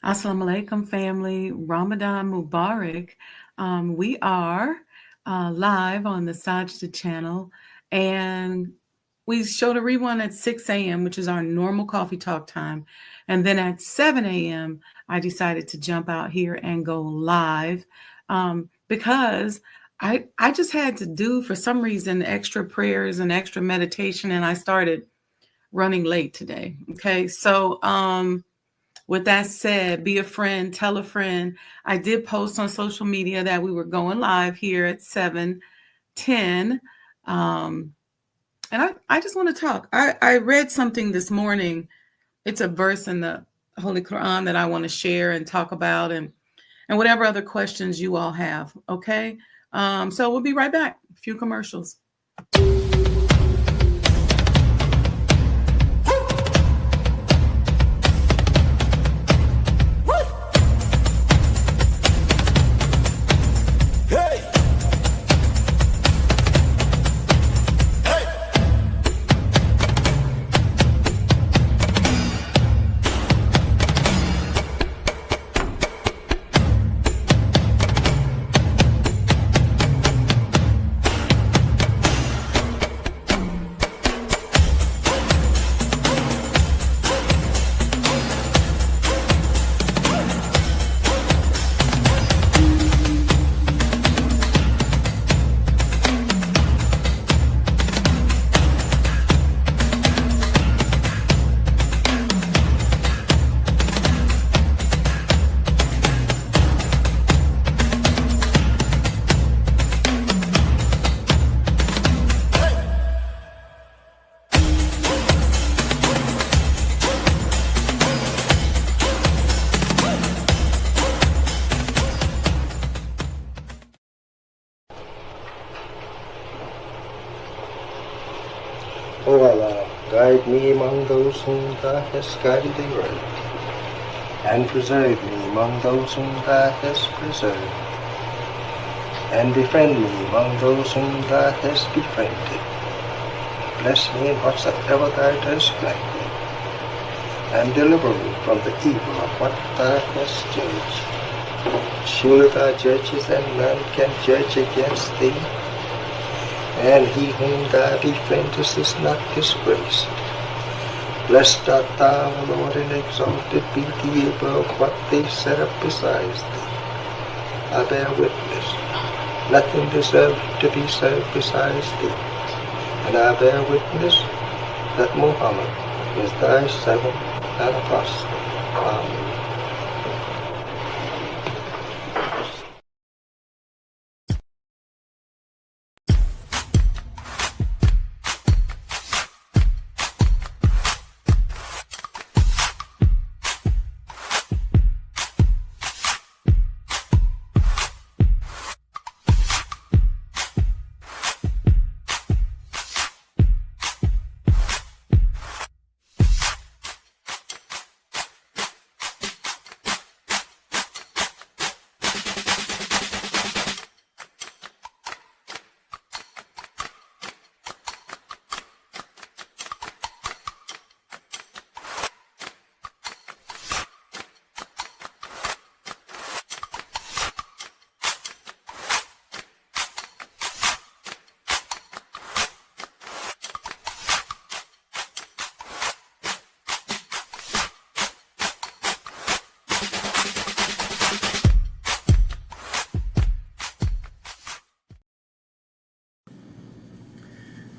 Assalamu alaikum, family. Ramadan Mubarak. We are live on the Sajdah channel, and we showed a rerun at 6 a.m., which is our normal coffee talk time. And then at 7 a.m., I decided to jump out here and go live because I just had to do, for some reason, extra prayers and extra meditation, and I started running late today. Okay, so with that said, be a friend, tell a friend. I did post on social media that we were going live here at 7:10. And I just want to talk. I read something this morning. It's a verse in the Holy Quran that I want to share and talk about, and whatever other questions you all have. Okay. So we'll be right back. A few commercials. O Allah, guide me among those whom Thou hast guided aright, and preserve me among those whom Thou hast preserved, and befriend me among those whom Thou hast befriended. Bless me in whatsoever Thou dost grant me, and deliver me from the evil of what Thou hast judged. Surely Thou judgest, and none can judge against Thee, and he whom Thou befriendest is not disgraced. Blessed art Thou, O Lord, and exalted be Thee above what they set up besides Thee. I bear witness, nothing deserves to be served besides Thee, and I bear witness that Muhammad is Thy servant and apostle. Amen.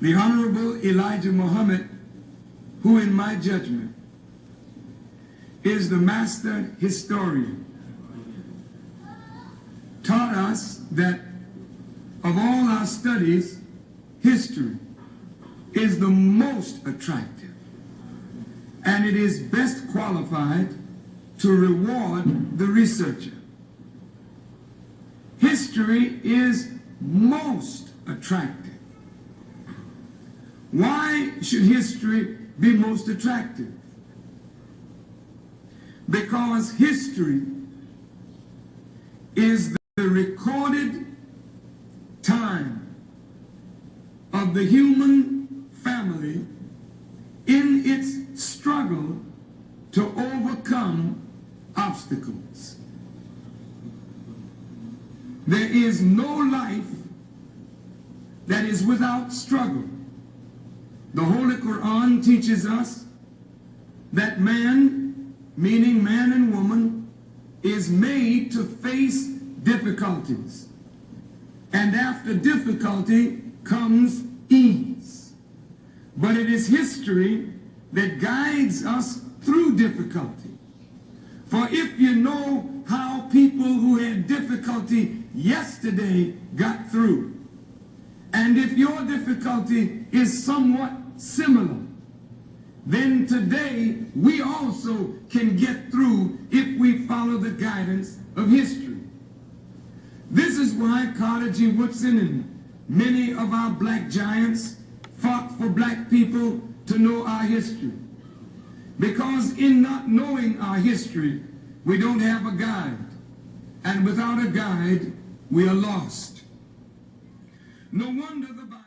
The Honorable Elijah Muhammad, who in my judgment is the master historian, taught us that of all our studies, history is the most attractive, and it is best qualified to reward the researcher. History is most attractive. Why should history be most attractive? Because history is the recorded time of the human family in its struggle to overcome obstacles. There is no life that is without struggle. The Holy Quran teaches us that man, meaning man and woman, is made to face difficulties. And after difficulty comes ease. But it is history that guides us through difficulty. For if you know how people who had difficulty yesterday got through, and if your difficulty is somewhat similar, then today we also can get through if we follow the guidance of history. This is why Carter G. Woodson and many of our black giants fought for black people to know our history. Because in not knowing our history, we don't have a guide. And without a guide, we are lost. No wonder the Bible...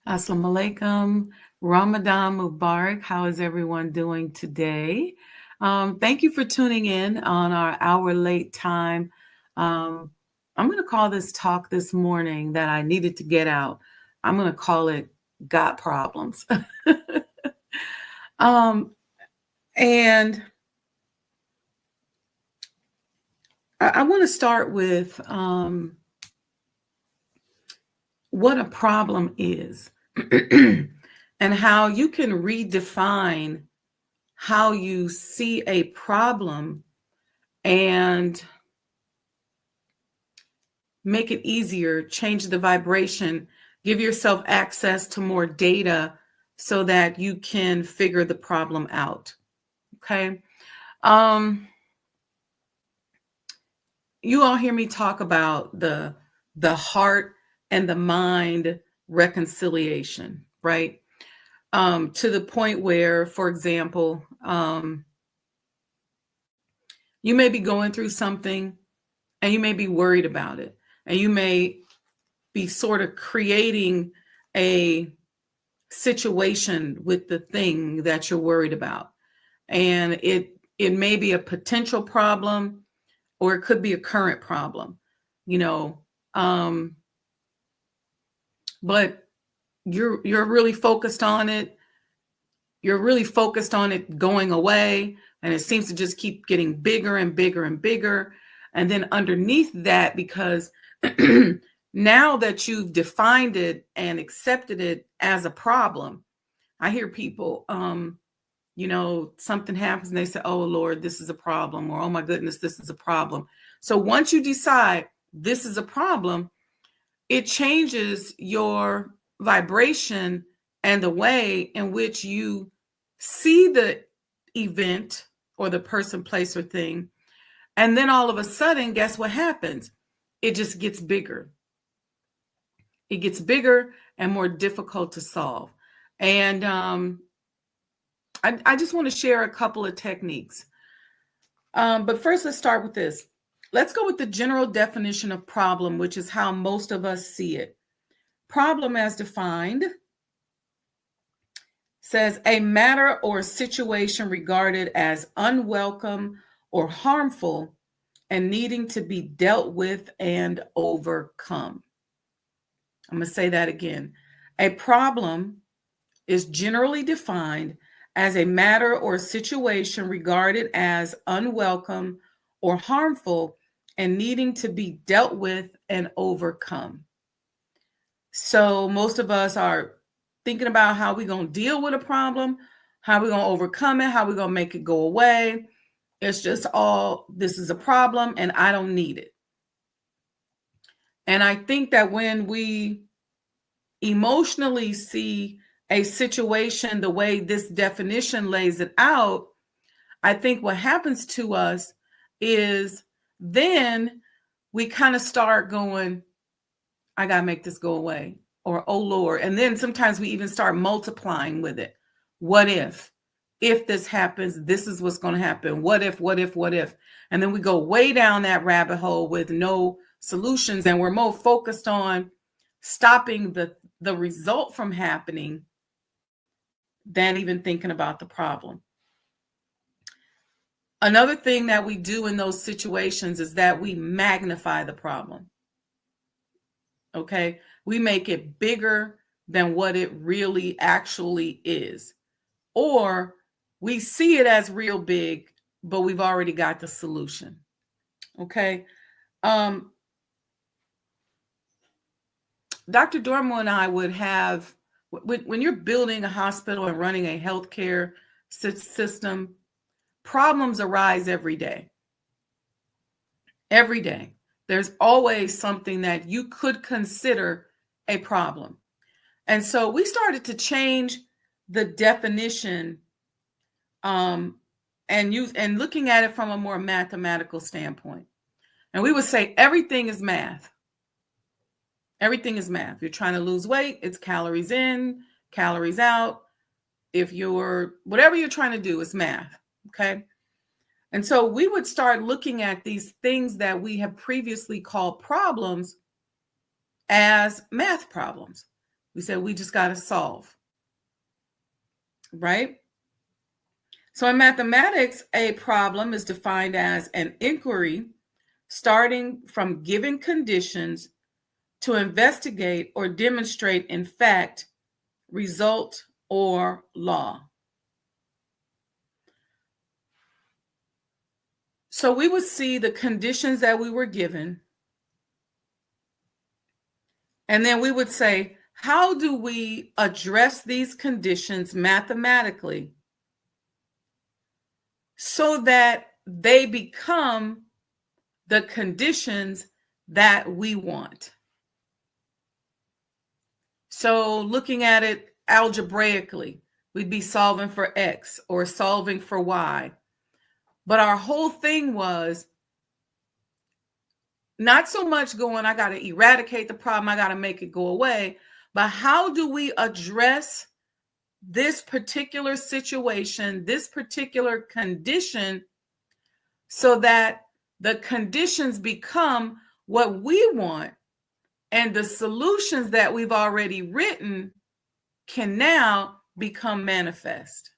Assalamu alaikum. Ramadan Mubarak. How is everyone doing today? Thank you for tuning in on our hour late time. I'm going to call this talk this morning that I needed to get out. I'm going to call it Got Problems. And I want to start with what a problem is and how you can redefine how you see a problem and make it easier, change the vibration, give yourself access to more data so that you can figure the problem out. Okay. You all hear me talk about the heart and the mind reconciliation, right? To the point where, for example, you may be going through something and you may be worried about it. And you may be sort of creating a situation with the thing that you're worried about. And it may be a potential problem, or it could be a current problem, but you're really focused on it. You're really focused on it going away, and it seems to just keep getting bigger and bigger and bigger. And then underneath that, because now that you've defined it and accepted it as a problem, I hear people, something happens and they say, oh, Lord, this is a problem, or oh, my goodness, this is a problem. So once you decide this is a problem, it changes your vibration and the way in which you see the event or the person, place, or thing. And then all of a sudden, guess what happens? It just gets bigger. It gets bigger and more difficult to solve. And I just want to share a couple of techniques. But first, let's start with this. Let's go with the general definition of problem, which is how most of us see it. Problem, as defined, says a matter or situation regarded as unwelcome or harmful and needing to be dealt with and overcome. I'm going to say that again. A problem is generally defined as a matter or situation regarded as unwelcome or harmful and needing to be dealt with and overcome. So most of us are thinking about how we're going to deal with a problem, how we're going to overcome it, how we're going to make it go away. It's just all, this is a problem and I don't need it. And I think that when we emotionally see a situation the way this definition lays it out, I think what happens to us is then we kind of start going, I got to make this go away, or, oh Lord. And then sometimes we even start multiplying with it. What if this happens, this is what's going to happen. What if? And then we go way down that rabbit hole with no solutions. And we're more focused on stopping the result from happening than even thinking about the problem. Another thing that we do in those situations is that we magnify the problem. Okay? We make it bigger than what it really actually is. Or we see it as real big, but we've already got the solution. Okay? Dr. Dormo and I would have, when you're building a hospital and running a healthcare system, problems arise every day. Every day. There's always something that you could consider a problem. And so we started to change the definition and looking at it from a more mathematical standpoint. And we would say everything is math. Everything is math. You're trying to lose weight, it's calories in, calories out. If you're, whatever you're trying to do, is math. Okay. And so we would start looking at these things that we have previously called problems as math problems. We said we just got to solve. Right? So in mathematics, a problem is defined as an inquiry starting from given conditions to investigate or demonstrate in fact, result, or law. So we would see the conditions that we were given, and then we would say, how do we address these conditions mathematically so that they become the conditions that we want? So looking at it algebraically, we'd be solving for X or solving for Y. But our whole thing was not so much going, I got to eradicate the problem, I got to make it go away, but how do we address this particular situation, this particular condition, so that the conditions become what we want and the solutions that we've already written can now become manifest.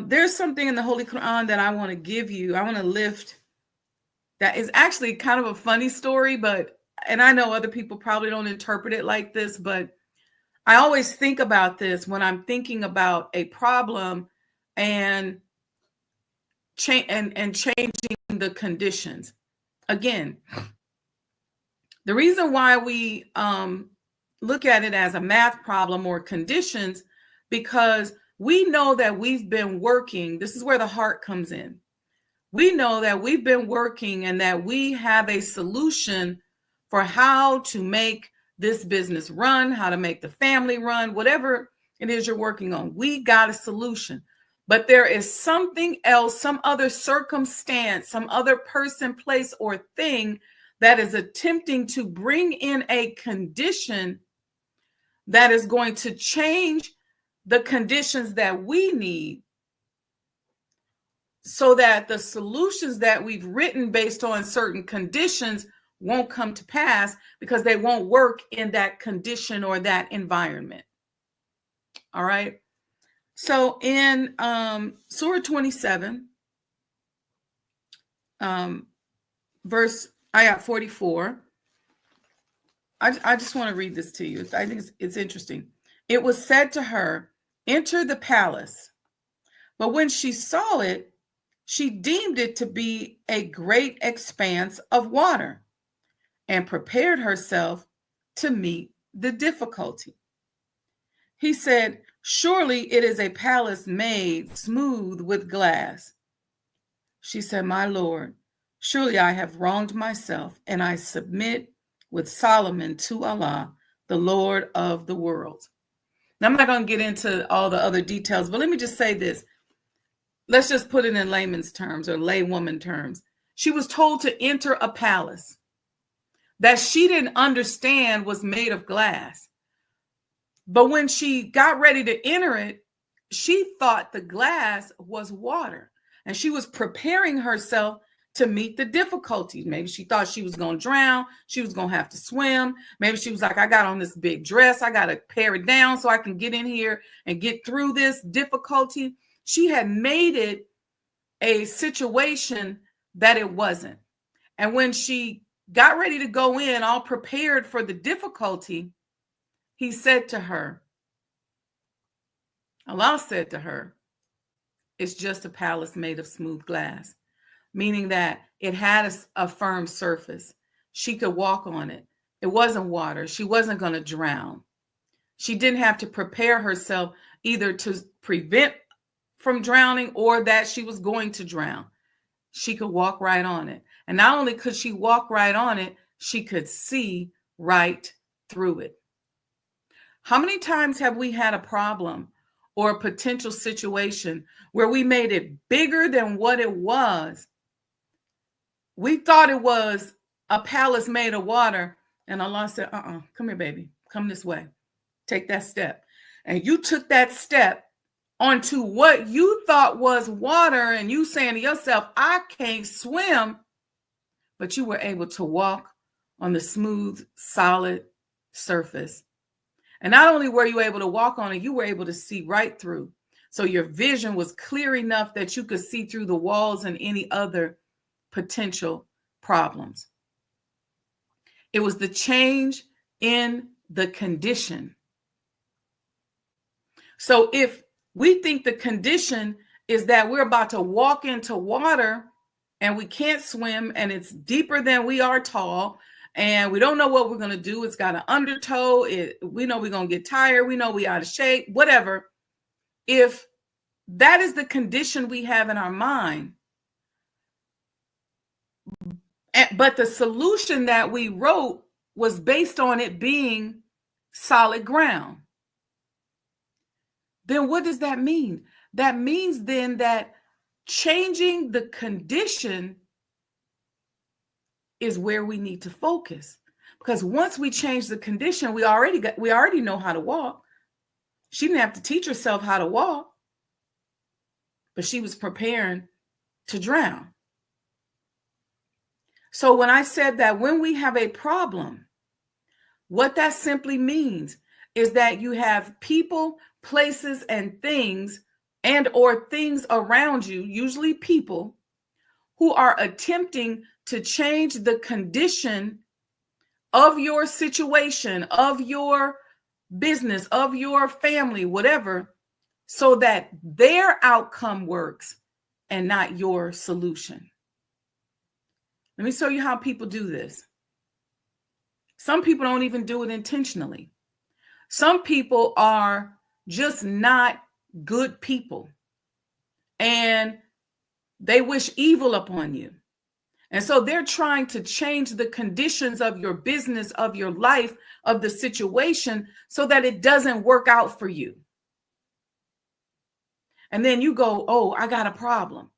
There's something in the Holy Quran that I want to give you. I want to lift that is actually kind of a funny story, and I know other people probably don't interpret it like this, but I always think about this when I'm thinking about a problem and changing the conditions. Again, the reason why we look at it as a math problem or conditions, because we know that we've been working. This is where the heart comes in. We know that we've been working and that we have a solution for how to make this business run, how to make the family run, whatever it is you're working on. We got a solution. But there is something else, some other circumstance, some other person, place, or thing that is attempting to bring in a condition that is going to change the conditions that we need so that the solutions that we've written based on certain conditions won't come to pass because they won't work in that condition or that environment. All right. So in Surah 27, verse ayat 44, I just want to read this to you. I think it's interesting. It was said to her, enter the palace. But when she saw it, she deemed it to be a great expanse of water and prepared herself to meet the difficulty. He said, surely it is a palace made smooth with glass. She said, my Lord, surely I have wronged myself, and I submit with Solomon to Allah, the Lord of the world. Now, I'm not going to get into all the other details, but let me just say this. Let's just put it in layman's terms or laywoman terms. She was told to enter a palace that she didn't understand was made of glass. But when she got ready to enter it, she thought the glass was water. And she was preparing herself to meet the difficulties. Maybe she thought she was going to drown. She was going to have to swim. Maybe she was like, I got on this big dress. I got to pare it down so I can get in here and get through this difficulty. She had made it a situation that it wasn't. And when she got ready to go in, all prepared for the difficulty, he said to her, Allah said to her, it's just a palace made of smooth glass, meaning that it had a firm surface. She could walk on it. It wasn't water. She wasn't going to drown. She didn't have to prepare herself either to prevent from drowning or that she was going to drown. She could walk right on it. And not only could she walk right on it, she could see right through it. How many times have we had a problem or a potential situation where we made it bigger than what it was? We thought it was a palace made of water, and Allah said, come here, baby, come this way. Take that step. And you took that step onto what you thought was water, and you saying to yourself, I can't swim, but you were able to walk on the smooth, solid surface. And not only were you able to walk on it, you were able to see right through. So your vision was clear enough that you could see through the walls and any other potential problems. It was the change in the condition. So if we think the condition is that we're about to walk into water and we can't swim and it's deeper than we are tall and we don't know what we're going to do. It's got an undertow. We know we're going to get tired. We know we're out of shape, whatever. If that is the condition we have in our mind, but the solution that we wrote was based on it being solid ground, then what does that mean? That means then that changing the condition is where we need to focus. Because once we change the condition, we already know how to walk. She didn't have to teach herself how to walk, but she was preparing to drown. So when I said that when we have a problem, what that simply means is that you have people, places, and things or things around you, usually people, who are attempting to change the condition of your situation, of your business, of your family, whatever, so that their outcome works and not your solution. Let me show you how people do this. Some people don't even do it intentionally. Some people are just not good people, and they wish evil upon you. And so they're trying to change the conditions of your business, of your life, of the situation, so that it doesn't work out for you. And then you go, oh, I got a problem.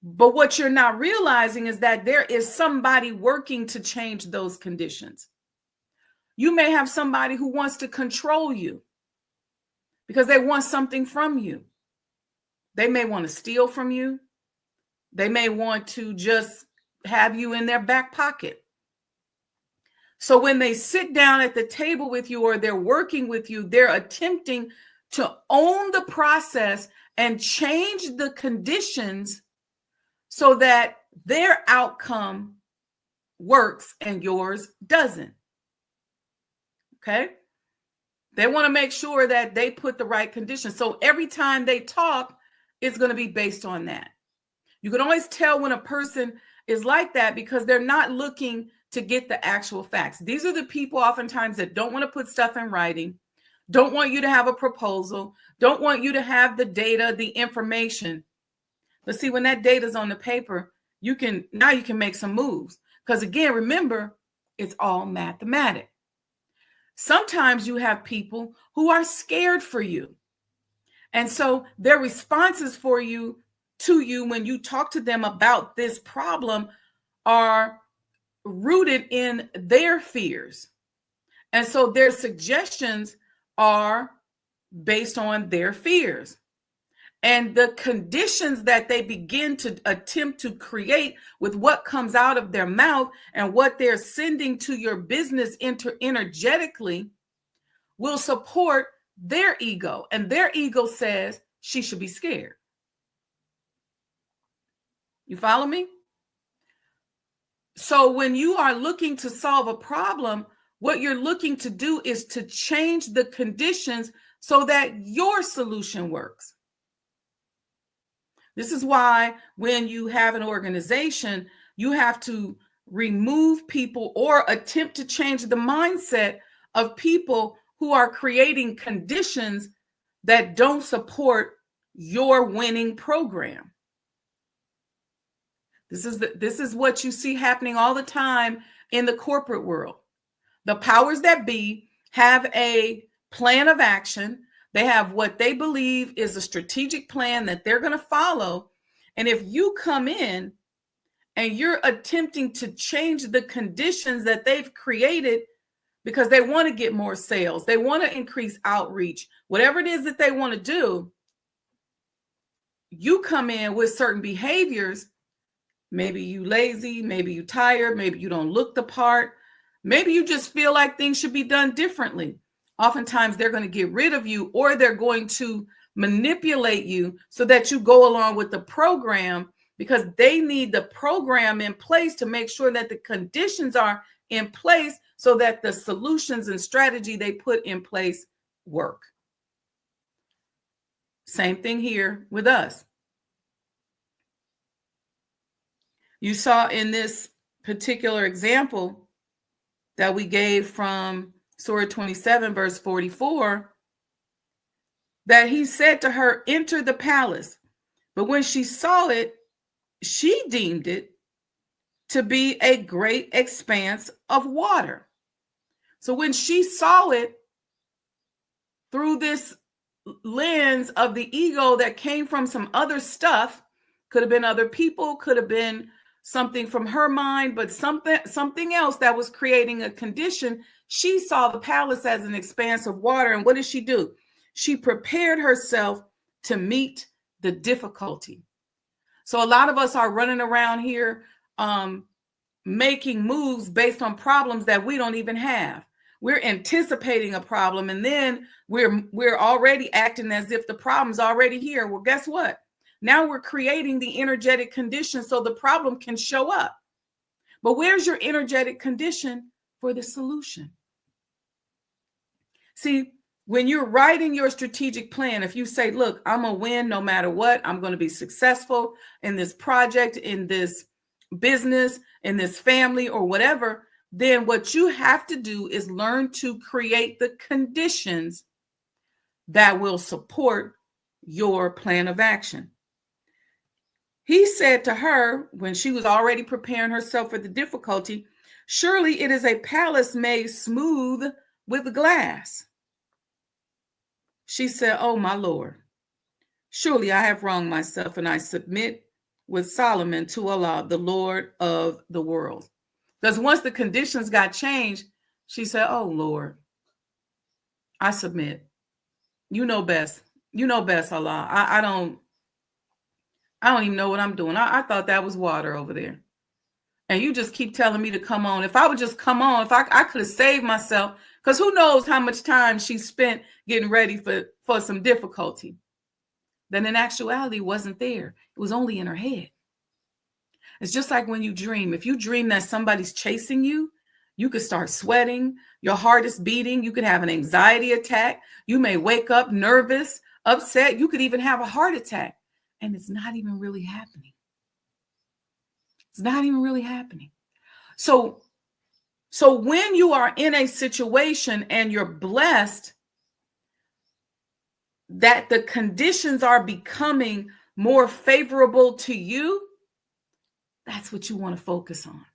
But what you're not realizing is that there is somebody working to change those conditions. You may have somebody who wants to control you because they want something from you. They may want to steal from you. They may want to just have you in their back pocket. So when they sit down at the table with you or they're working with you, they're attempting to own the process and change the conditions so that their outcome works and yours doesn't. Okay? They want to make sure that they put the right conditions. So every time they talk, it's going to be based on that. You can always tell when a person is like that because they're not looking to get the actual facts. These are the people oftentimes that don't want to put stuff in writing, don't want you to have a proposal, don't want you to have the data, the information. But see, when that data is on the paper, you can make some moves. Because again, remember, it's all mathematics. Sometimes you have people who are scared for you. And so their responses to you when you talk to them about this problem are rooted in their fears. And so their suggestions are based on their fears. And the conditions that they begin to attempt to create with what comes out of their mouth and what they're sending to your business energetically will support their ego. And their ego says she should be scared. You follow me? So when you are looking to solve a problem, what you're looking to do is to change the conditions so that your solution works. This is why when you have an organization, you have to remove people or attempt to change the mindset of people who are creating conditions that don't support your winning program. This is what you see happening all the time in the corporate world. The powers that be have a plan of action. They have what they believe is a strategic plan that they're going to follow. And if you come in and you're attempting to change the conditions that they've created because they want to get more sales, they want to increase outreach, whatever it is that they want to do, you come in with certain behaviors. Maybe you lazy, maybe you tired, maybe you don't look the part. Maybe you just feel like things should be done differently. Oftentimes they're going to get rid of you, or they're going to manipulate you so that you go along with the program, because they need the program in place to make sure that the conditions are in place so that the solutions and strategy they put in place work. Same thing here with us. You saw in this particular example that we gave from Surah 27, verse 44, that he said to her, enter the palace. But when she saw it, she deemed it to be a great expanse of water. So when she saw it through this lens of the ego that came from some other stuff, could have been other people, could have been something from her mind, but something else that was creating a condition. She saw the palace as an expanse of water. And what did she do? She prepared herself to meet the difficulty. So a lot of us are running around here making moves based on problems that we don't even have. We're anticipating a problem, and then we're already acting as if the problem's already here. Well, guess what? Now we're creating the energetic condition so the problem can show up. But where's your energetic condition for the solution? See, when you're writing your strategic plan, if you say, look, I'm going to win no matter what, I'm going to be successful in this project, in this business, in this family, or whatever, then what you have to do is learn to create the conditions that will support your plan of action. He said to her, when she was already preparing herself for the difficulty, surely it is a palace made smooth with glass. She said, oh, my Lord, surely I have wronged myself, and I submit with Solomon to Allah, the Lord of the world. Because once the conditions got changed, she said, oh, Lord, I submit. You know best. You know best, Allah. I don't even know what I'm doing. I thought that was water over there. And you just keep telling me to come on. If I would just come on, if I could have saved myself, because who knows how much time she spent getting ready for some difficulty. Then in actuality, it wasn't there. It was only in her head. It's just like when you dream. If you dream that somebody's chasing you, you could start sweating. Your heart is beating. You could have an anxiety attack. You may wake up nervous, upset. You could even have a heart attack. And it's not even really happening. It's not even really happening. So when you are in a situation and you're blessed that the conditions are becoming more favorable to you, that's what you want to focus on.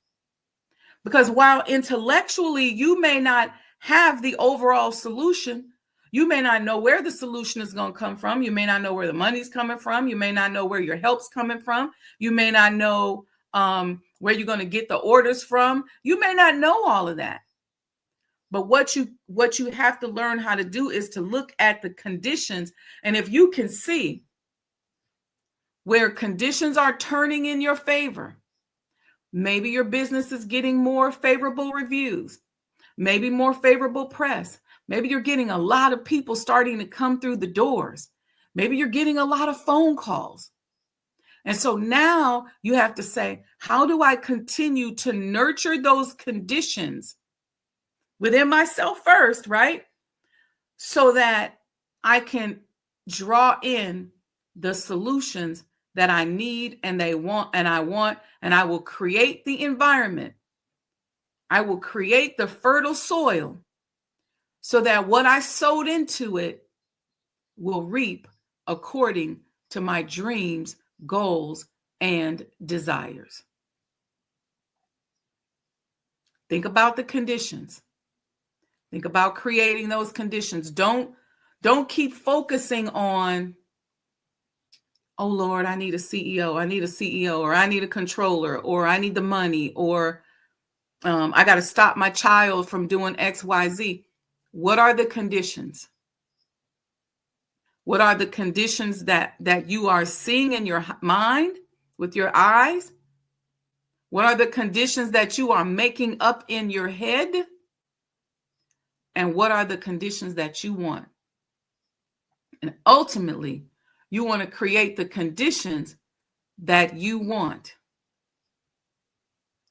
Because while intellectually you may not have the overall solution, you may not know where the solution is going to come from. You may not know where the money's coming from. You may not know where your help's coming from. You may not know where you're going to get the orders from. You may not know all of that. But what you have to learn how to do is to look at the conditions. And if you can see where conditions are turning in your favor, maybe your business is getting more favorable reviews, maybe more favorable press. Maybe you're getting a lot of people starting to come through the doors. Maybe you're getting a lot of phone calls. And so now you have to say, how do I continue to nurture those conditions within myself first, right? So that I can draw in the solutions that I need and I want, and I will create the environment. I will create the fertile soil so that what I sowed into it will reap according to my dreams, goals, and desires. Think about the conditions. Think about creating those conditions. Don't keep focusing on, oh Lord, I need a CEO. I need a CEO, or I need a controller, or I need the money, or I got to stop my child from doing X, Y, Z. What are the conditions? What are the conditions that you are seeing in your mind with your eyes? What are the conditions that you are making up in your head? And what are the conditions that you want? And ultimately, you want to create the conditions that you want.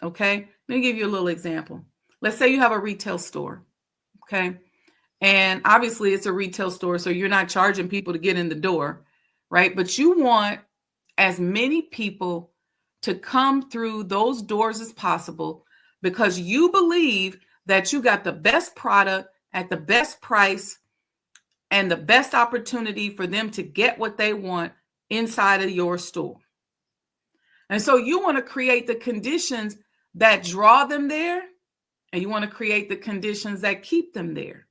Okay? Let me give you a little example. Let's say you have a retail store. Okay? And obviously it's a retail store, so you're not charging people to get in the door, right? But you want as many people to come through those doors as possible because you believe that you got the best product at the best price and the best opportunity for them to get what they want inside of your store. And so you want to create the conditions that draw them there, and you want to create the conditions that keep them there.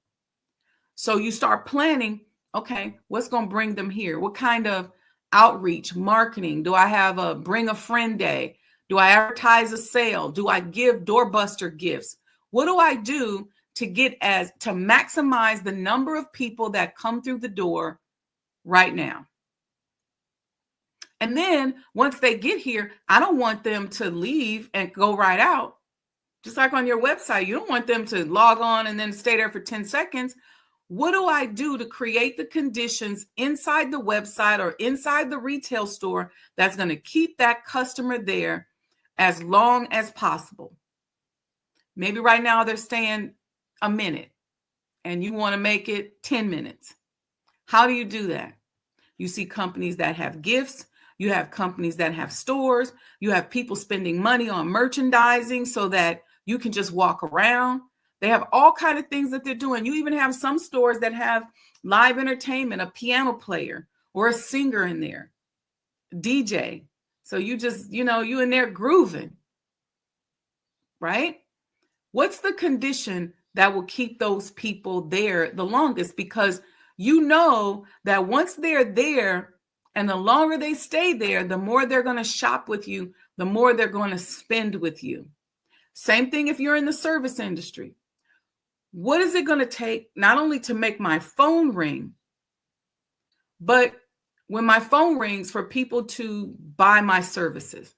So you start planning, okay, what's going to bring them here? What kind of outreach, marketing? Do I have a bring a friend day? Do I advertise a sale? Do I give doorbuster gifts? What do I do to maximize the number of people that come through the door right now? And then once they get here, I don't want them to leave and go right out. Just like on your website, you don't want them to log on and then stay there for 10 seconds. What do I do to create the conditions inside the website or inside the retail store that's going to keep that customer there as long as possible? Maybe right now they're staying a minute and you want to make it 10 minutes. How do you do that? You see companies that have gifts. You have companies that have stores. You have people spending money on merchandising so that you can just walk around. They have all kinds of things that they're doing. You even have some stores that have live entertainment, a piano player or a singer in there, DJ. So you just, you in there grooving, right? What's the condition that will keep those people there the longest? Because you know that once they're there and the longer they stay there, the more they're going to shop with you, the more they're going to spend with you. Same thing if you're in the service industry. What is it going to take not only to make my phone ring, but when my phone rings for people to buy my services?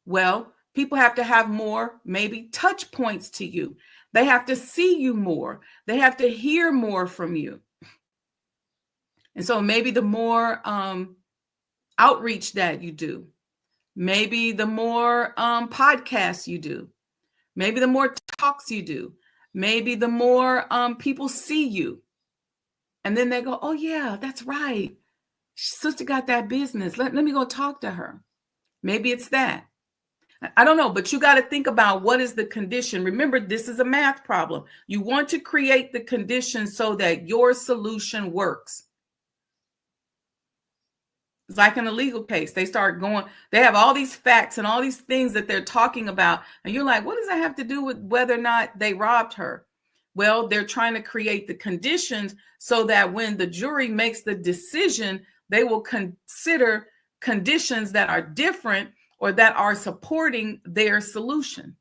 Well, people have to have more, maybe touch points to you. They have to see you more. They have to hear more from you. And so maybe the more outreach that you do, maybe the more podcasts you do, maybe the more talks you do, maybe the more people see you. And then they go, oh, yeah, that's right. Sister got that business. Let me go talk to her. Maybe it's that. I don't know, but you got to think about what is the condition. Remember, this is a math problem. You want to create the conditions so that your solution works. It's like in a legal case. They have all these facts and all these things that they're talking about. And you're like, what does that have to do with whether or not they robbed her? Well, they're trying to create the conditions so that when the jury makes the decision, they will consider conditions that are different or that are supporting their solution.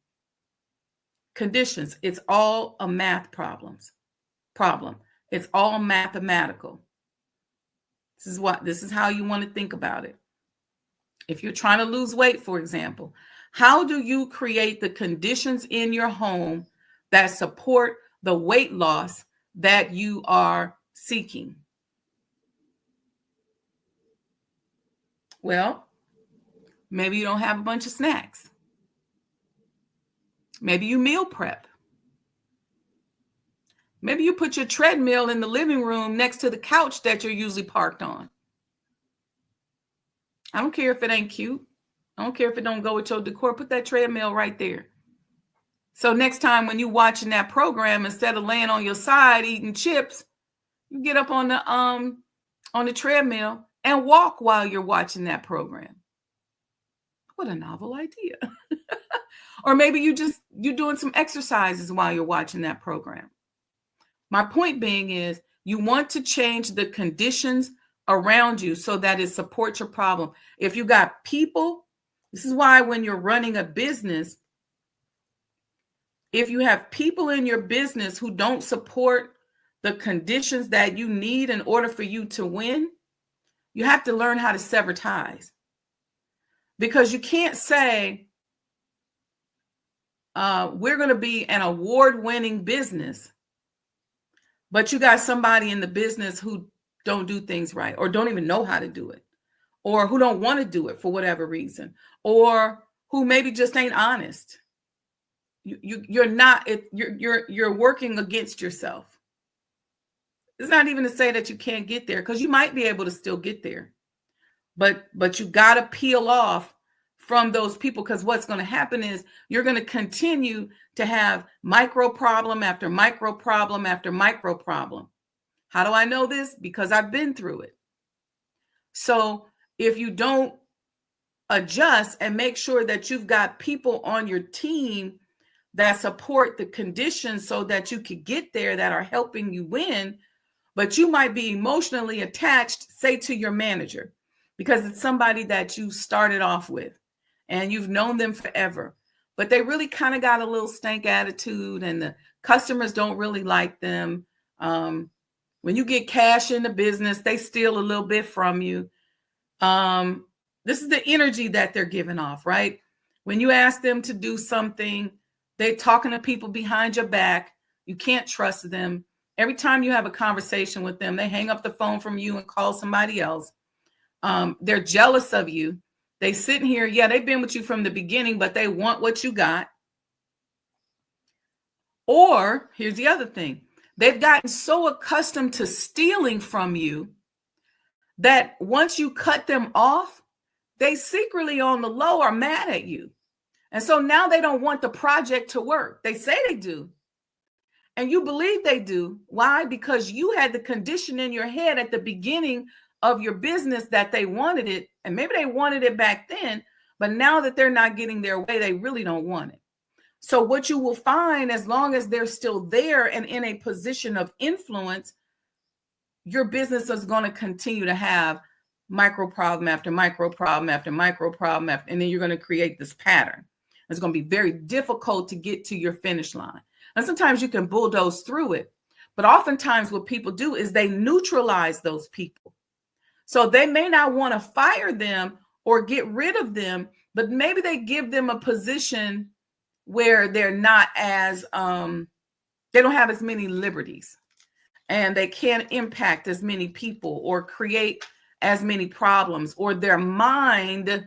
Conditions. It's all a math problem. It's all mathematical. This is how you want to think about it. If you're trying to lose weight, for example, how do you create the conditions in your home that support the weight loss that you are seeking? Well, Maybe you don't have a bunch of snacks. Maybe you meal prep. Maybe you put your treadmill in the living room next to the couch that you're usually parked on. I don't care if it ain't cute. I don't care if it don't go with your decor. Put that treadmill right there. So next time when you're watching that program, instead of laying on your side eating chips, you get up on the treadmill and walk while you're watching that program. What a novel idea. Or maybe you're doing some exercises while you're watching that program. My point being is you want to change the conditions around you so that it supports your problem. If you got people, this is why when you're running a business, if you have people in your business who don't support the conditions that you need in order for you to win, you have to learn how to sever ties. Because you can't say, we're going to be an award-winning business, but you got somebody in the business who don't do things right, or don't even know how to do it, or who don't want to do it for whatever reason, or who maybe just ain't honest. You're working against yourself. It's not even to say that you can't get there, because you might be able to still get there, but you got to peel off from those people, because what's going to happen is you're going to continue to have micro problem after micro problem after micro problem. How do I know this? Because I've been through it. So if you don't adjust and make sure that you've got people on your team that support the conditions so that you could get there, that are helping you win, but you might be emotionally attached, say, to your manager, because it's somebody that you started off with and you've known them forever, but they really kind of got a little stank attitude and the customers don't really like them. When you get cash in the business, they steal a little bit from you. This is the energy that they're giving off, right? When you ask them to do something, they're talking to people behind your back. You can't trust them. Every time you have a conversation with them, they hang up the phone from you and call somebody else. They're jealous of you. They sitting here, yeah, they've been with you from the beginning, but they want what you got. Or here's the other thing. They've gotten so accustomed to stealing from you that once you cut them off, they secretly on the low are mad at you. And so now they don't want the project to work. They say they do. And you believe they do. Why? Because you had the condition in your head at the beginning of your business that they wanted it. And maybe they wanted it back then, but now that they're not getting their way, they really don't want it. So what you will find, as long as they're still there and in a position of influence, your business is going to continue to have micro problem after micro problem after micro problem after, and then you're going to create this pattern. It's going to be very difficult to get to your finish line. And sometimes you can bulldoze through it, but oftentimes what people do is they neutralize those people. So they may not want to fire them or get rid of them, but maybe they give them a position where they're not as, they don't have as many liberties and they can't impact as many people or create as many problems, or their mind,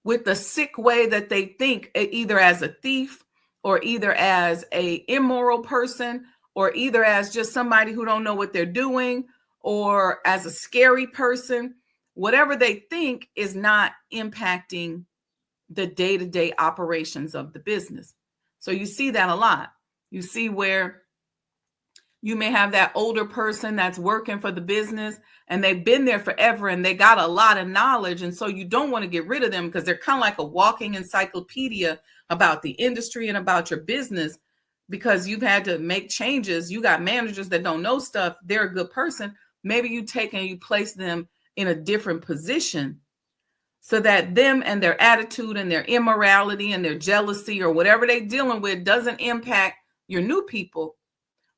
with the sick way that they think, either as a thief or either as a immoral person or either as just somebody who don't know what they're doing or as a scary person, whatever they think is not impacting the day-to-day operations of the business. So you see that a lot. You see where you may have that older person that's working for the business and they've been there forever and they got a lot of knowledge. And so you don't want to get rid of them because they're kind of like a walking encyclopedia about the industry and about your business, because you've had to make changes. You got managers that don't know stuff. They're a good person. Maybe you take and you place them in a different position so that them and their attitude and their immorality and their jealousy or whatever they're dealing with doesn't impact your new people,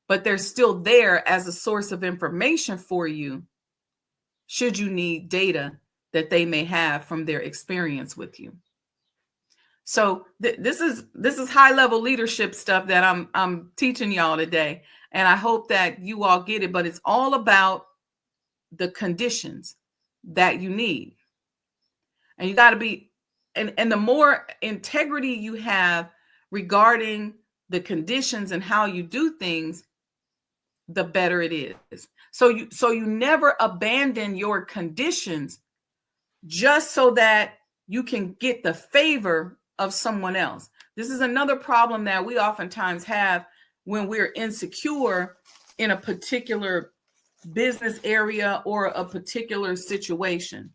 but they're still there as a source of information for you should you need data that they may have from their experience with you. So this is high level leadership stuff that I'm teaching y'all today, and I hope that you all get it. But it's all about the conditions that you need. And you got to be, and the more integrity you have regarding the conditions and how you do things, the better it is. So you never abandon your conditions just so that you can get the favor of someone else. This is another problem that we oftentimes have when we're insecure in a particular business area or a particular situation.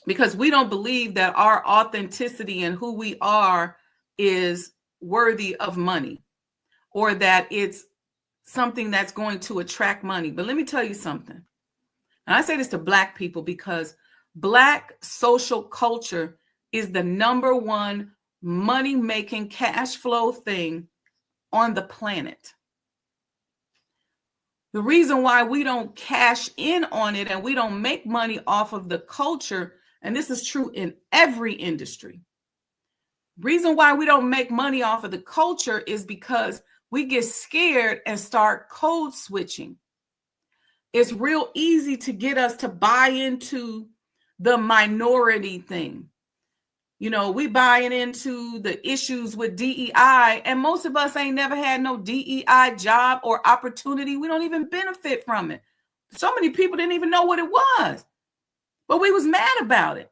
Because we don't believe that our authenticity and who we are is worthy of money, or that it's something that's going to attract money. But let me tell you something. And I say this to Black people because Black social culture is the number one money-making cash flow thing on the planet. The reason why we don't cash in on it and we don't make money off of the culture, and this is true in every industry, reason why we don't make money off of the culture is because we get scared and start code switching. It's real easy to get us to buy into the minority thing. You know, we buying into the issues with DEI, and most of us ain't never had no DEI job or opportunity. We don't even benefit from it. So many people didn't even know what it was, but we was mad about it.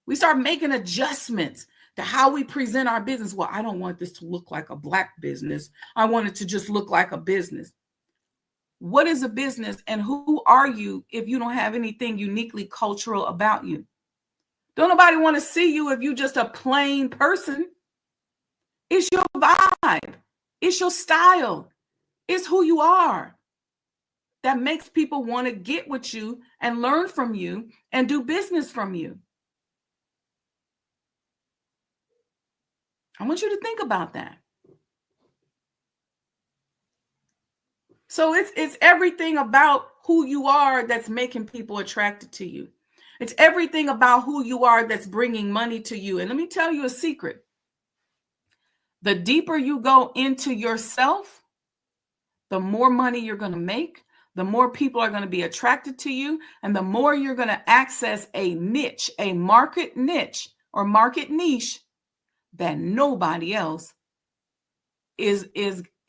We start making adjustments to how we present our business. Well, I don't want this to look like a Black business. I want it to just look like a business. What is a business, and who are you if you don't have anything uniquely cultural about you? Don't nobody want to see you if you're just a plain person. It's your vibe. It's your style. It's who you are that makes people want to get with you and learn from you and do business from you. I want you to think about that. So it's everything about who you are that's making people attracted to you. It's everything about who you are that's bringing money to you. And let me tell you a secret. The deeper you go into yourself, the more money you're going to make, the more people are going to be attracted to you, and the more you're going to access a niche, a market niche or market niche that nobody else is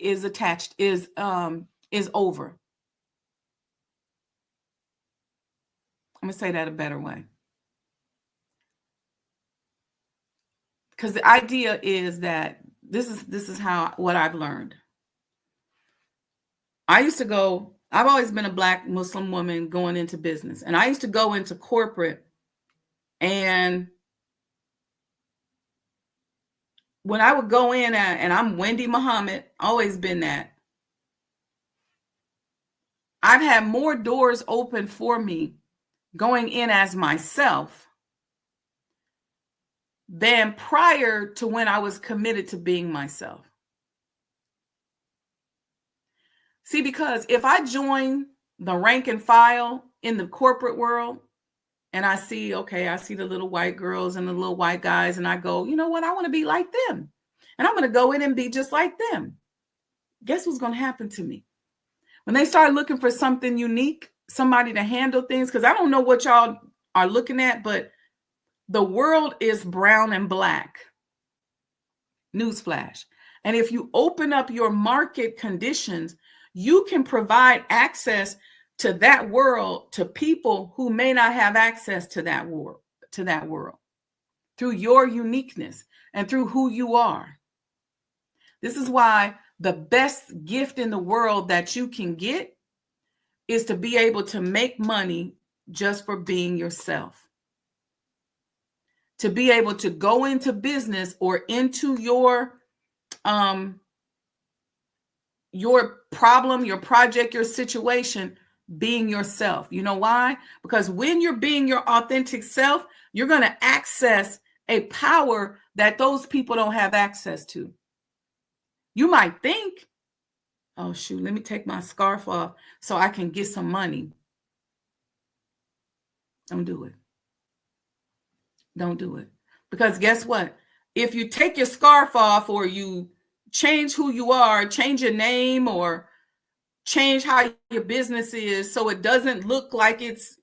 attached, is over. I'm going to say that a better way. Because the idea is that this is what I've learned. I've always been a Black Muslim woman going into business. And I used to go into corporate, and when I would go in and I'm Wendy Muhammad, always been that. I've had more doors open for me going in as myself than prior to when I was committed to being myself. See, because if I join the rank and file in the corporate world and I see the little white girls and the little white guys, and I go, you know what? I want to be like them. And I'm going to go in and be just like them. Guess what's going to happen to me? When they start looking for something unique, somebody to handle things, because I don't know what y'all are looking at, but the world is brown and Black. Newsflash. And if you open up your market conditions, you can provide access to that world to people who may not have access to that world, through your uniqueness and through who you are. This is why the best gift in the world that you can get is to be able to make money just for being yourself. To be able to go into business or into your problem, your project, your situation, being yourself. You know why? Because when you're being your authentic self, you're going to access a power that those people don't have access to. You might think, oh, shoot, let me take my scarf off so I can get some money. Don't do it. Don't do it. Because guess what? If you take your scarf off, or you change who you are, change your name, or change how your business is so it doesn't look like it's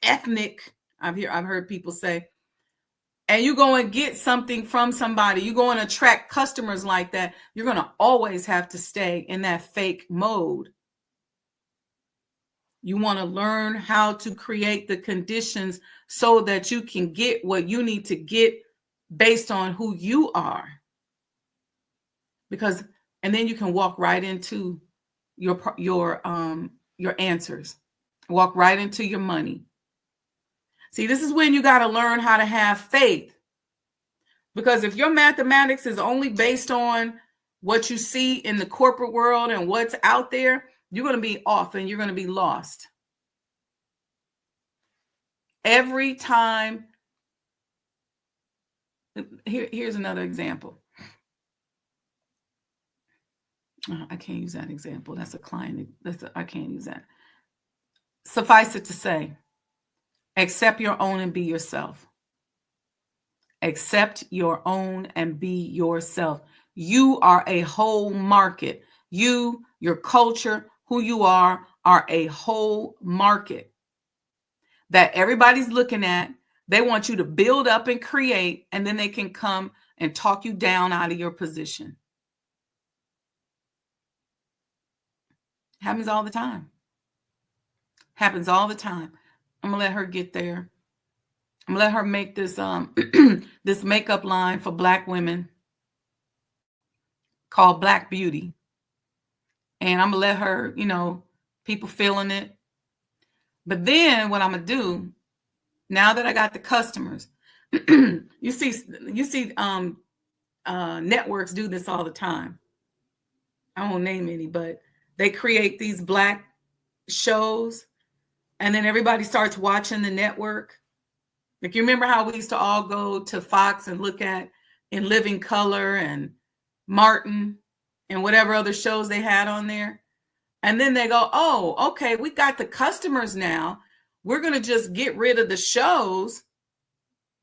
ethnic, I've heard people say, and you go and get something from somebody, you go and attract customers like that, you're going to always have to stay in that fake mode. You want to learn how to create the conditions so that you can get what you need to get based on who you are. Because, and then you can walk right into your answers. Walk right into your money. See, this is when you got to learn how to have faith. Because if your mathematics is only based on what you see in the corporate world and what's out there, you're going to be off and you're going to be lost. Every time. Here's another example. I can't use that example. That's a client. I can't use that. Suffice it to say, accept your own and be yourself. Accept your own and be yourself. You are a whole market. You, your culture, who you are a whole market that everybody's looking at. They want you to build up and create, and then they can come and talk you down out of your position. Happens all the time. Happens all the time. I'm going to let her get there. I'm going to let her make this this makeup line for Black women called Black Beauty. And I'm going to let her, people feeling it. But then what I'm going to do, now that I got the customers, you see networks do this all the time. I won't name any, but they create these Black shows, and then everybody starts watching the network. Like, you remember how we used to all go to Fox and look at In Living Color and Martin and whatever other shows they had on there? And then they go, oh, okay, we got the customers now. We're going to just get rid of the shows,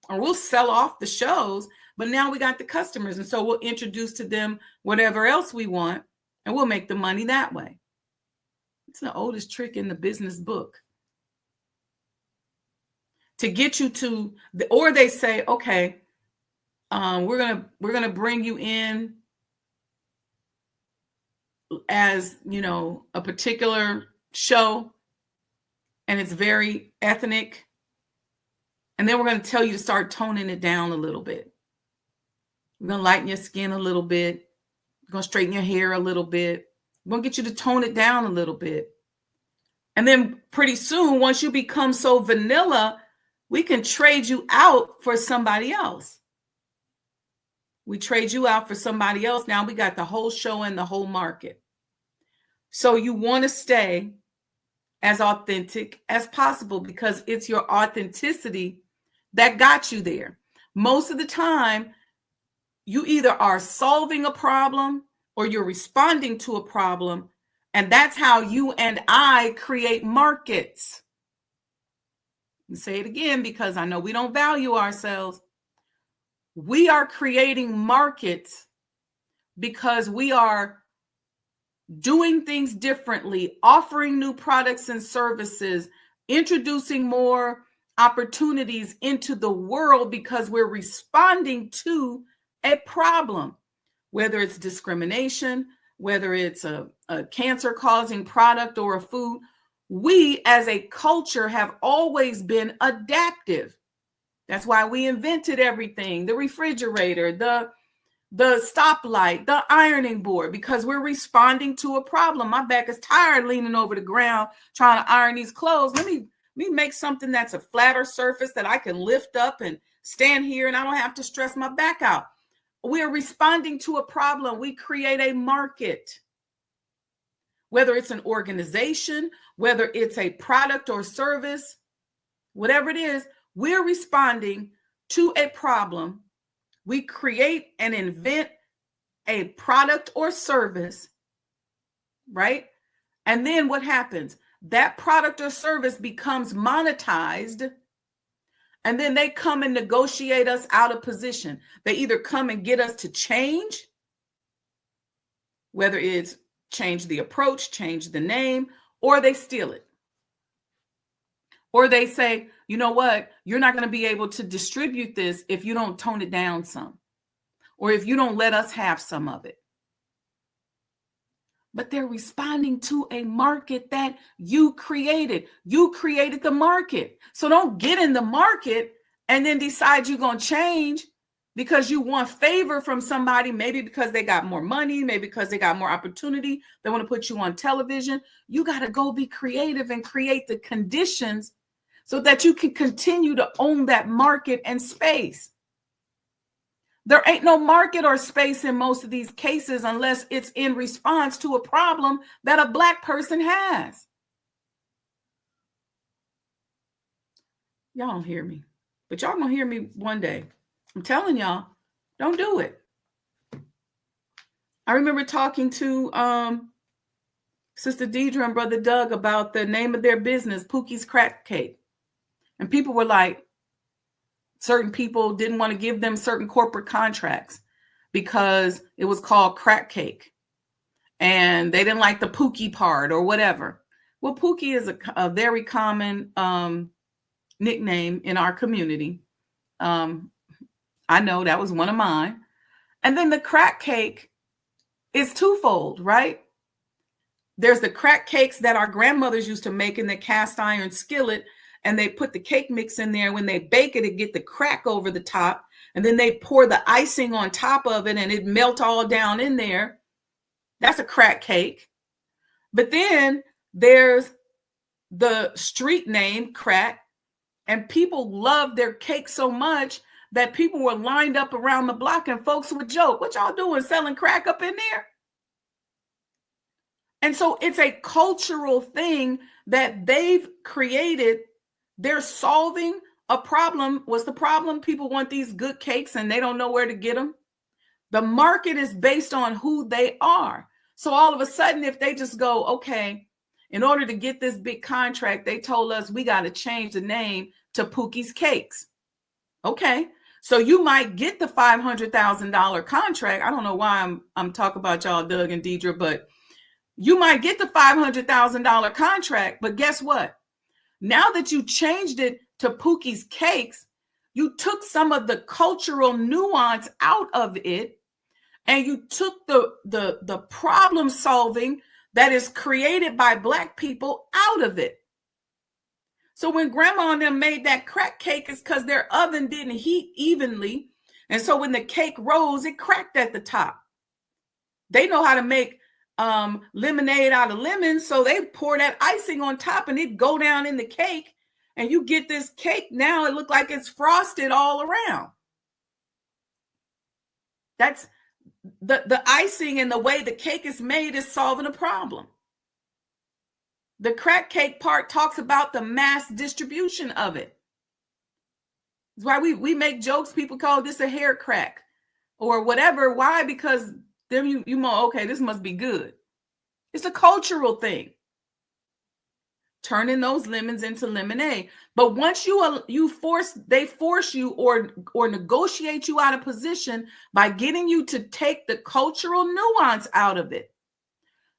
or we'll sell off the shows, but now we got the customers. And so we'll introduce to them whatever else we want, and we'll make the money that way. It's the oldest trick in the business book. To get you to, or they say, okay, we're gonna bring you in as, a particular show, and it's very ethnic, and then we're going to tell you to start toning it down a little bit. We're going to lighten your skin a little bit. We're going to straighten your hair a little bit. We're going to get you to tone it down a little bit. And then pretty soon, once you become so vanilla, we can trade you out for somebody else. We trade you out for somebody else. Now we got the whole show and the whole market. So you want to stay as authentic as possible, because it's your authenticity that got you there. Most of the time, you either are solving a problem or you're responding to a problem. And that's how you and I create markets. And say it again, because I know we don't value ourselves. We are creating markets because we are doing things differently, offering new products and services, introducing more opportunities into the world because we're responding to a problem, whether it's discrimination, whether it's a cancer-causing product or a food. We as a culture have always been adaptive. That's why we invented everything, the refrigerator, the stoplight, the ironing board, because we're responding to a problem. My back is tired leaning over the ground trying to iron these clothes. Let me make something that's a flatter surface that I can lift up and stand here and I don't have to stress my back out. We're responding to a problem. We create a market. Whether it's an organization, whether it's a product or service, whatever it is, we're responding to a problem. We create and invent a product or service, right? And then what happens? That product or service becomes monetized, and then they come and negotiate us out of position. They either come and get us to change, whether it's change the approach, change the name, or they steal it. Or they say, you know what, you're not going to be able to distribute this if you don't tone it down some, or if you don't let us have some of it. But they're responding to a market that you created. You created the market. So don't get in the market and then decide you're going to change because you want favor from somebody, maybe because they got more money, maybe because they got more opportunity. They want to put you on television. You got to go be creative and create the conditions so that you can continue to own that market and space. There ain't no market or space in most of these cases unless it's in response to a problem that a Black person has. Y'all don't hear me, but y'all gonna hear me one day. I'm telling y'all, don't do it. I remember talking to Sister Deidre and Brother Doug about the name of their business, Pookie's Crack Cake. And people were like, certain people didn't want to give them certain corporate contracts because it was called crack cake. And they didn't like the Pookie part or whatever. Well, Pookie is a very common nickname in our community. I know that was one of mine. And then the crack cake is twofold, right? There's the crack cakes that our grandmothers used to make in the cast iron skillet, and they put the cake mix in there. When they bake it, it get the crack over the top, and then they pour the icing on top of it, and it melt all down in there. That's a crack cake. But then there's the street name crack, and people loved their cake so much that people were lined up around the block, and folks would joke, "What y'all doing, selling crack up in there?" And so it's a cultural thing that they've created. They're solving a problem. What's the problem? People want these good cakes and they don't know where to get them. The market is based on who they are. So all of a sudden, if they just go, okay, in order to get this big contract, they told us we got to change the name to Pookie's Cakes. Okay. So you might get the $500,000 contract. I don't know why I'm talking about y'all, Doug and Deidre, but you might get the $500,000 contract. But guess what? Now that you changed it to Pookie's Cakes, you took some of the cultural nuance out of it, and you took the problem solving that is created by Black people out of it. So when grandma and them made that crack cake, it's because their oven didn't heat evenly. And so when the cake rose, it cracked at the top. They know how to make lemonade out of lemons. So they pour that icing on top and it go down in the cake. And you get this cake now, it look like it's frosted all around. That's the icing and the way the cake is made is solving a problem. The crack cake part talks about the mass distribution of it. That's why we make jokes. People call this a hair crack or whatever. Why? Because then you know, okay, this must be good. It's a cultural thing. Turning those lemons into lemonade. But once they force you or negotiate you out of position by getting you to take the cultural nuance out of it.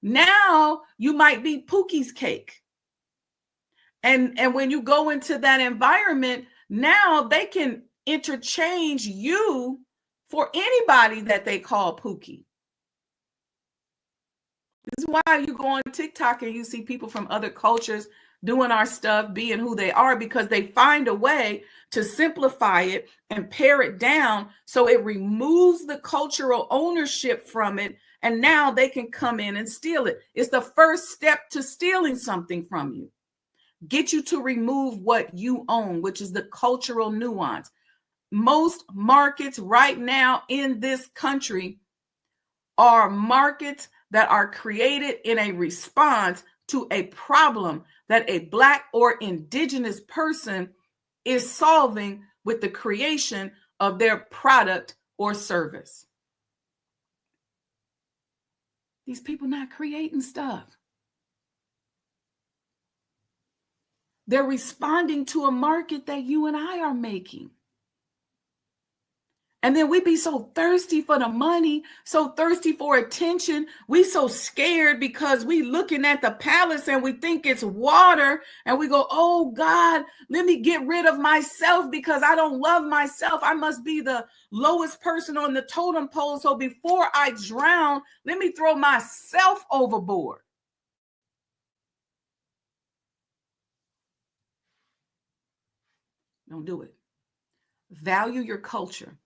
Now you might be Pookie's Cake. And when you go into that environment, now they can interchange you for anybody that they call Pookie. This is why you go on TikTok and you see people from other cultures doing our stuff, being who they are, because they find a way to simplify it and pare it down so it removes the cultural ownership from it. And now they can come in and steal it. It's the first step to stealing something from you. Get you to remove what you own, which is the cultural nuance. Most markets right now in this country are markets that are created in a response to a problem that a Black or Indigenous person is solving with the creation of their product or service. These people not creating stuff. They're responding to a market that you and I are making. And then we be so thirsty for the money, so thirsty for attention. We so scared because we looking at the palace and we think it's water. And we go, oh God, let me get rid of myself because I don't love myself. I must be the lowest person on the totem pole. So before I drown, let me throw myself overboard. Don't do it. Value your culture.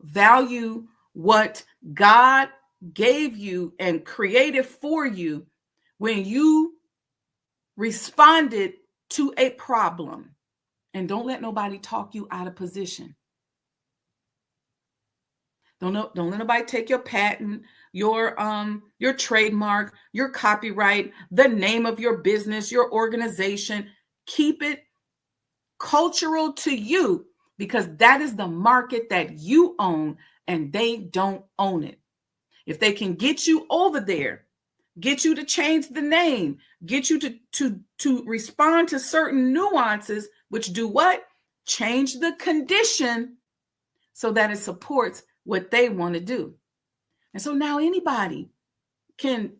Value what God gave you and created for you when you responded to a problem. And don't let nobody talk you out of position. Don't let nobody take your patent, your trademark, your copyright, the name of your business, your organization. Keep it cultural to you, because that is the market that you own and they don't own it. If they can get you over there, get you to change the name, get you to respond to certain nuances, which do what? Change the condition so that it supports what they want to do. And so now anybody can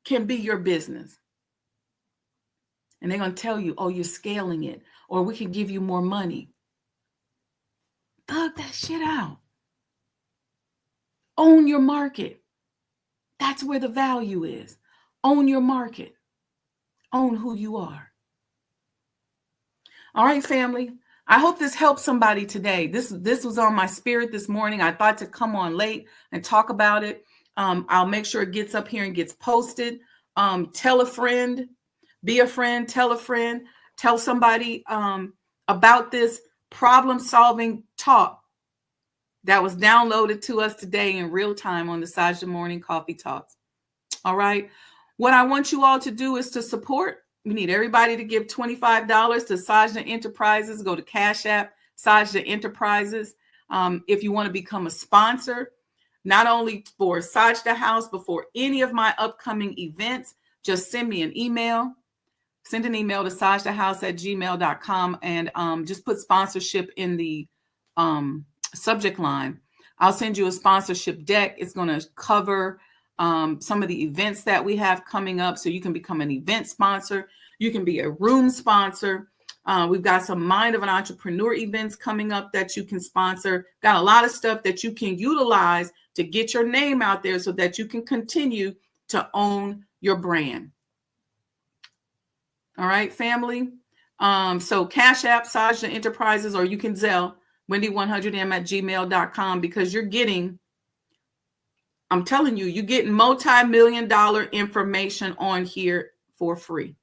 be your business. And they're going to tell you, oh, you're scaling it, or we can give you more money. Thug that shit out. Own your market. That's where the value is. Own your market. Own who you are. All right, family. I hope this helps somebody today. This was on my spirit this morning. I thought to come on late and talk about it. I'll make sure it gets up here and gets posted. Tell a friend. Be a friend. Tell a friend. Tell somebody about this problem-solving talk that was downloaded to us today in real time on the Sajdah Morning Coffee Talks. All right. What I want you all to do is to support. We need everybody to give $25 to Sajdah Enterprises. Go to Cash App, Sajdah Enterprises. If you want to become a sponsor, not only for Sajdah House, but for any of my upcoming events, just send me an email. Send an email to sajdahhouse@gmail.com and just put sponsorship in the subject line. I'll send you a sponsorship deck. It's going to cover some of the events that we have coming up. So you can become an event sponsor. You can be a room sponsor. We've got some Mind of an Entrepreneur events coming up that you can sponsor. Got a lot of stuff that you can utilize to get your name out there so that you can continue to own your brand. All right, family. So Cash App, Sajdah Enterprises, or you can Zelle Wendy100m@gmail.com, because you're getting, I'm telling you, you're getting multi-million-dollar information on here for free.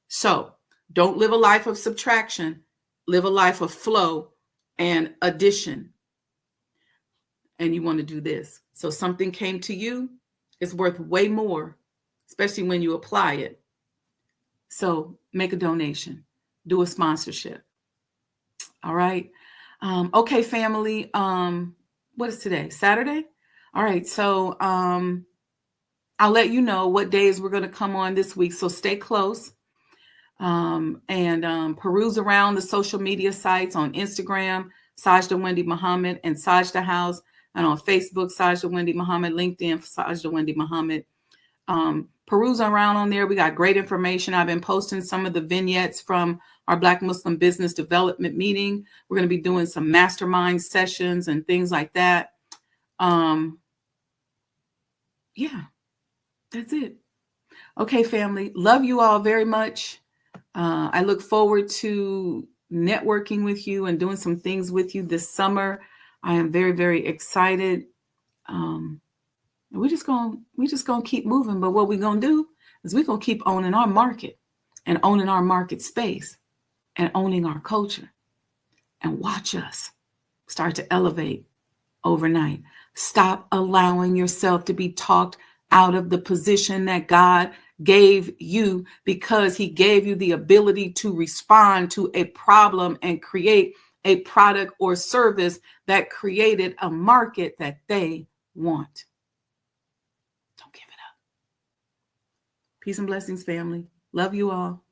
So don't live a life of subtraction. Live a life of flow and addition. And you want to do this. So something came to you, it's worth way more, especially when you apply it. So make a donation. Do a sponsorship. All right. Okay, family. What is today? Saturday? All right. So I'll let you know what days we're going to come on this week. So stay close and peruse around the social media sites on Instagram, Sajdah Wendy Muhammad and Sajdah House, and on Facebook, Sajdah Wendy Muhammad, LinkedIn, Sajdah Wendy Muhammad. Peruse around on there. We got great information. I've been posting some of the vignettes from our Black Muslim Business Development meeting. We're going to be doing some mastermind sessions and things like that. Yeah, that's it. Okay, family. Love you all very much. I look forward to networking with you and doing some things with you this summer. I am very, very excited. We're just gonna keep moving. But what we're gonna do is we're gonna keep owning our market and owning our market space and owning our culture. And watch us start to elevate overnight. Stop allowing yourself to be talked out of the position that God gave you, because he gave you the ability to respond to a problem and create a product or service that created a market that they want. Don't give it up. Peace and blessings, family. Love you all.